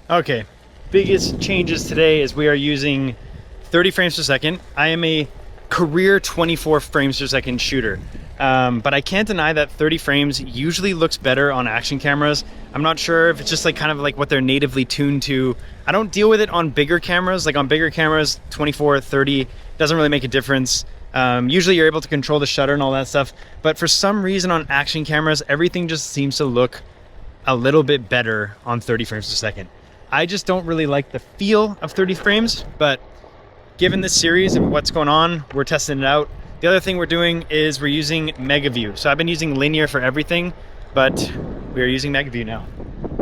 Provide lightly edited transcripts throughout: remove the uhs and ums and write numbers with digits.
Okay, biggest changes today is we are using 30 frames per second. I am a career 24 frames per second shooter, but I can't deny that 30 frames usually looks better on action cameras. I'm not sure if it's just like kind of like what they're natively tuned to. I don't deal with it on bigger cameras. Like on bigger cameras, 24, 30 doesn't really make a difference. Usually you're able to control the shutter and all that stuff, but for some reason on action cameras, everything just seems to look a little bit better on 30 frames per second. I just don't really like the feel of 30 frames, but given this series and what's going on, we're testing it out. The other thing we're doing is we're using MegaView. So I've been using linear for everything, but we're using MegaView now.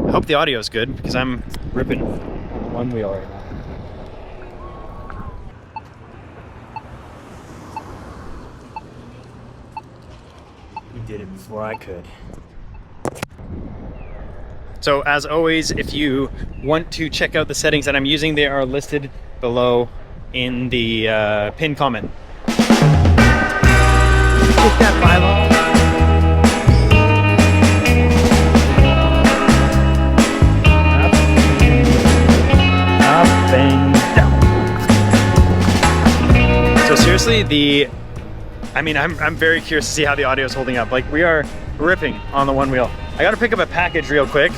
I hope the audio is good because I'm ripping on one wheel right now. You did it before I could. So as always, if you want to check out the settings that I'm using, they are listed below in the pinned comment. Get that bylaw. Up and down. So seriously, I'm very curious to see how the audio is holding up. Like, we are ripping on the one wheel. I gotta pick up a package real quick.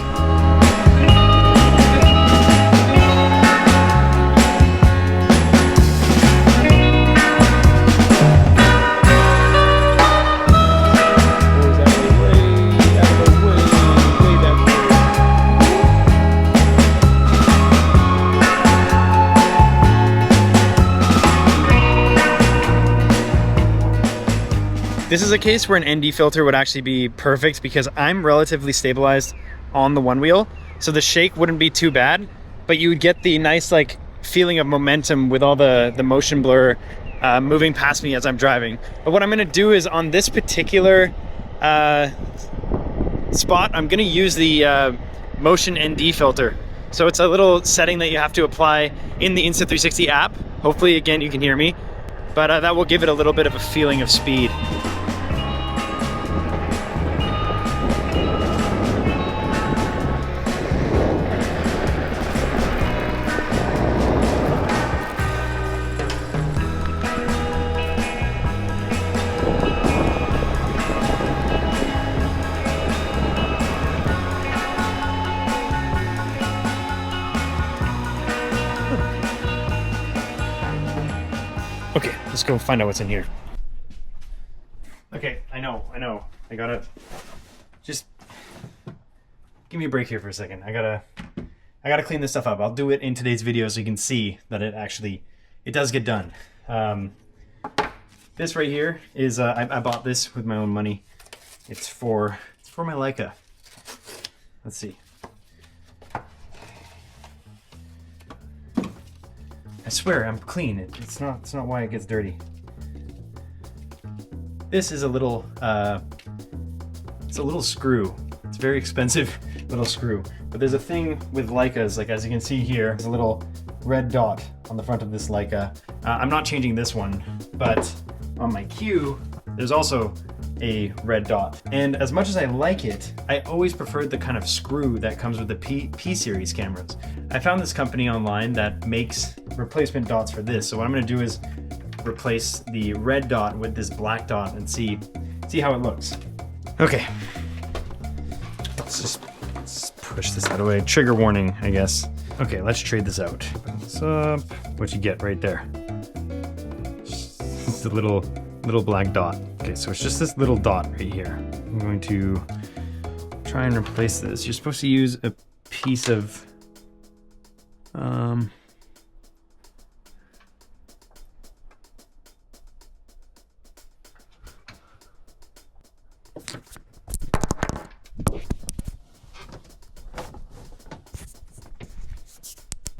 This is a case where an ND filter would actually be perfect because I'm relatively stabilized on the one wheel, so the shake wouldn't be too bad, but you would get the nice like feeling of momentum with all the motion blur moving past me as I'm driving. But what I'm gonna do is on this particular spot, I'm gonna use the motion ND filter. So it's a little setting that you have to apply in the Insta360 app. Hopefully, again, you can hear me, but that will give it a little bit of a feeling of speed. Okay, let's go find out what's in here. Okay, I know. I gotta just give me a break here for a second. I gotta clean this stuff up. I'll do it in today's video so you can see that it does get done. This right here is I bought this with my own money. It's for my Leica. Let's see. I swear I'm clean. It's not why it gets dirty. This is a little screw. It's a very expensive little screw. But there's a thing with Leicas, like as you can see here, there's a little red dot on the front of this Leica. I'm not changing this one, but on my Q, there's also a red dot. And as much as I like it, I always preferred the kind of screw that comes with the P series cameras. I found this company online that makes replacement dots for this. So what I'm gonna do is replace the red dot with this black dot and see how it looks. Okay, let's push this out of the way. Trigger warning, I guess. Okay, let's trade this out. Open this up. What you get right there. It's a little black dot. Okay, so it's just this little dot right here. I'm going to try and replace this. You're supposed to use a piece of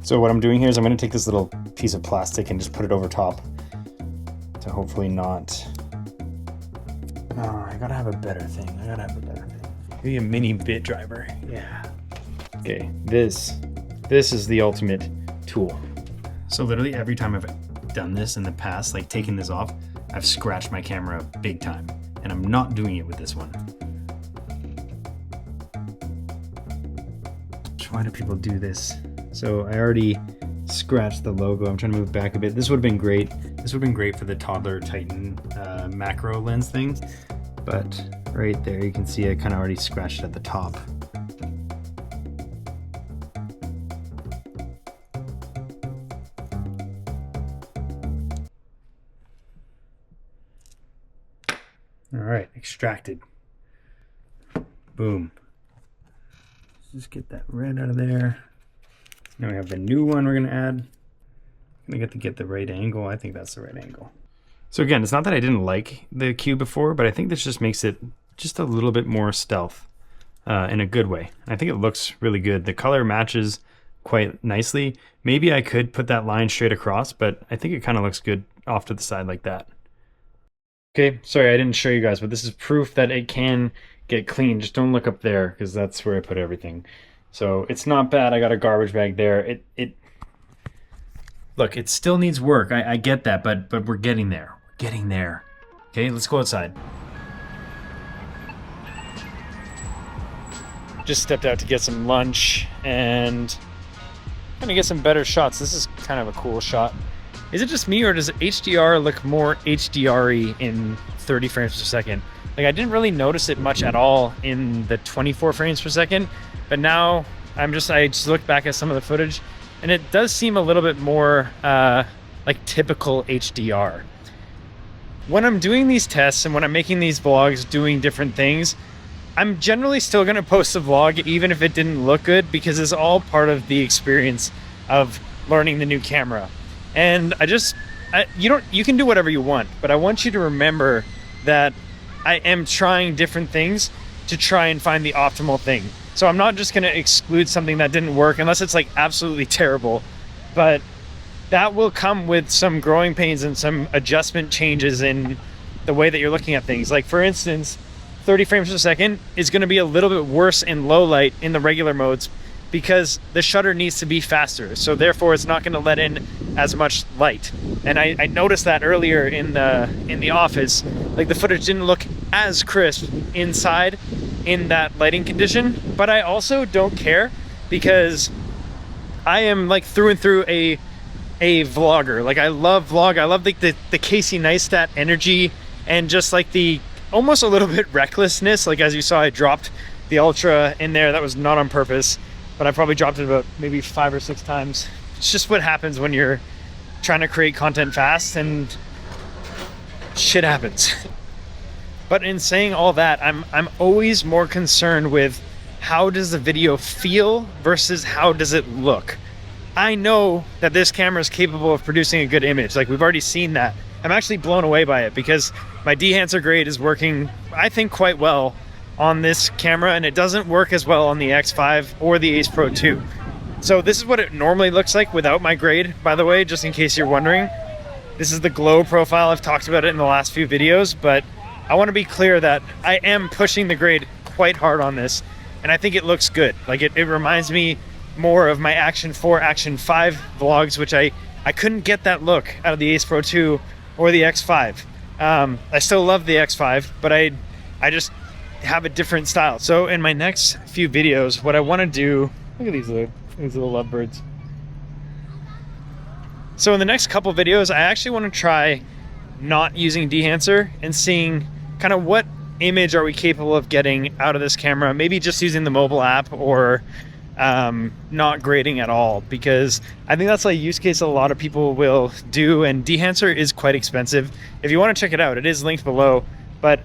so what I'm doing here is I'm going to take this little piece of plastic and just put it over top to hopefully not... Oh, I gotta have a better thing. Maybe a mini bit driver. Yeah. Okay, this is the ultimate tool. So literally every time I've done this in the past, like taking this off, I've scratched my camera big time, and I'm not doing it with this one. Why do people do this? So I already scratched the logo. I'm trying to move back a bit. This would have been great. This would have been great for the Toddler Titan macro lens things. But right there, you can see I kind of already scratched at the top. All right, extracted. Boom. Just get that red out of there. Now we have the new one we're gonna add. I'm gonna get the right angle. I think that's the right angle. So again, it's not that I didn't like the cube before, but I think this just makes it just a little bit more stealth in a good way. I think it looks really good. The color matches quite nicely. Maybe I could put that line straight across, but I think it kind of looks good off to the side like that. Okay, sorry I didn't show you guys, but this is proof that it can get clean. Just don't look up there because that's where I put everything. So it's not bad. I got a garbage bag there. Look, it still needs work. I get that, but we're getting there. We're getting there. Okay, let's go outside. Just stepped out to get some lunch and gonna get some better shots. This is kind of a cool shot. Is it just me, or does HDR look more HDR-y in 30 frames per second? Like, I didn't really notice it much at all in the 24 frames per second, but now I just looked back at some of the footage and it does seem a little bit more like typical HDR. When I'm doing these tests and when I'm making these vlogs doing different things, I'm generally still gonna post a vlog even if it didn't look good, because it's all part of the experience of learning the new camera. And you can do whatever you want, but I want you to remember that I am trying different things to try and find the optimal thing. So I'm not just gonna exclude something that didn't work unless it's like absolutely terrible, but that will come with some growing pains and some adjustment changes in the way that you're looking at things. Like, for instance, 30 frames per second is gonna be a little bit worse in low light in the regular modes because the shutter needs to be faster. So therefore it's not gonna let in as much light. And I noticed that earlier in the office, like the footage didn't look as crisp inside in that lighting condition, but I also don't care because I am like through and through a vlogger. Like, I love vlog. I love like the Casey Neistat energy and just like the almost a little bit recklessness. Like, as you saw, I dropped the Ultra in there. That was not on purpose, but I probably dropped it about maybe 5 or 6 times. It's just what happens when you're trying to create content fast and shit happens. But in saying all that, I'm always more concerned with how does the video feel versus how does it look. I know that this camera is capable of producing a good image. Like, we've already seen that. I'm actually blown away by it because my dehancer grade is working, I think, quite well on this camera, and it doesn't work as well on the X5 or the Ace Pro 2. So this is what it normally looks like without my grade, by the way, just in case you're wondering. This is the glow profile. I've talked about it in the last few videos, but I want to be clear that I am pushing the grade quite hard on this, and I think it looks good. Like, it reminds me more of my Action 4, Action 5 vlogs, which I couldn't get that look out of the Ace Pro 2 or the X5. I still love the X5, but I just have a different style. So in my next few videos, what I want to do, look at these little lovebirds. So in the next couple videos, I actually want to try not using dehancer and seeing kind of what image are we capable of getting out of this camera, maybe just using the mobile app or not grading at all, because I think that's a use case a lot of people will do, and dehancer is quite expensive. If you want to check it out, it is linked below, but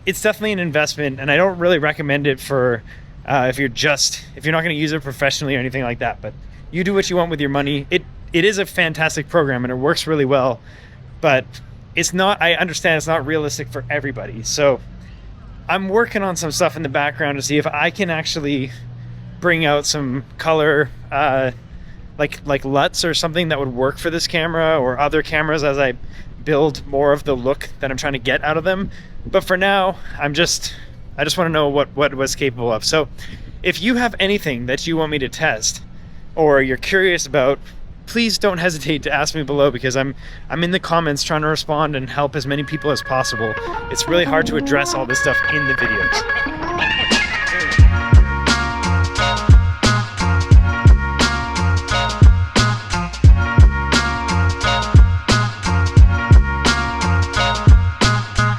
it's definitely an investment, and I don't really recommend it for if you're not going to use it professionally or anything like that. But you do what you want with your money. It is a fantastic program and it works really well, but it's not, I understand it's not realistic for everybody. So I'm working on some stuff in the background to see if I can actually bring out some color, like LUTs or something that would work for this camera or other cameras as I build more of the look that I'm trying to get out of them. But for now, I just want to know what it was capable of. So if you have anything that you want me to test or you're curious about, please don't hesitate to ask me below, because I'm in the comments trying to respond and help as many people as possible. It's really hard to address all this stuff in the videos.